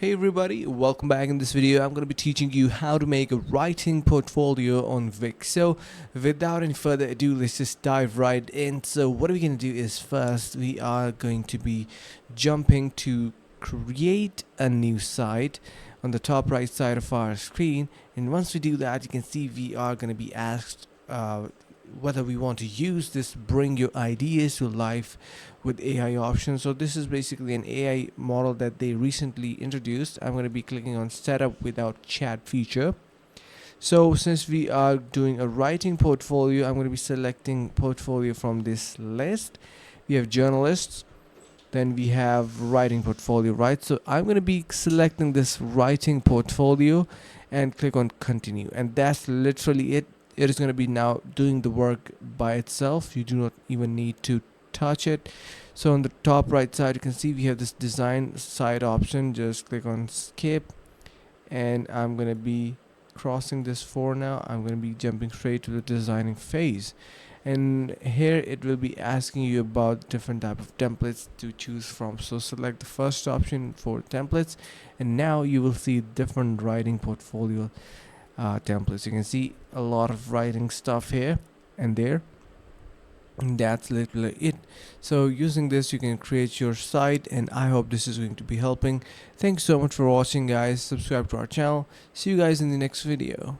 Hey everybody, welcome back. In this video I'm going to be teaching you how to make a writing portfolio on Wix. So without any further ado, let's just dive right in. So what we're going to do is first we are going to be jumping to create a new site on the top right side of our screen, and once we do that you can see we are going to be asked whether we want to use this bring your ideas to life with AI option. So this is basically an AI model that they recently introduced. I'm going to be clicking on setup without chat feature. So since we are doing a writing portfolio, I'm going to be selecting portfolio from this list. We have journalists, then we have writing portfolio, right? So I'm going to be selecting this writing portfolio and click on continue, and that's literally it. It is going to be now doing the work by itself. You do not even need to touch it. So on the top right side you can see we have this design side option. Just click on skip, and I'm going to be crossing this for now. I'm going to be jumping straight to the designing phase, and here it will be asking you about different type of templates to choose from. So select the first option for templates, and now you will see different writing portfolio templates. You can see a lot of writing stuff here and there, and that's literally it. So using this you can create your site, and I hope this is going to be helping. Thanks so much for watching, guys. Subscribe to our channel. See you guys in the next video.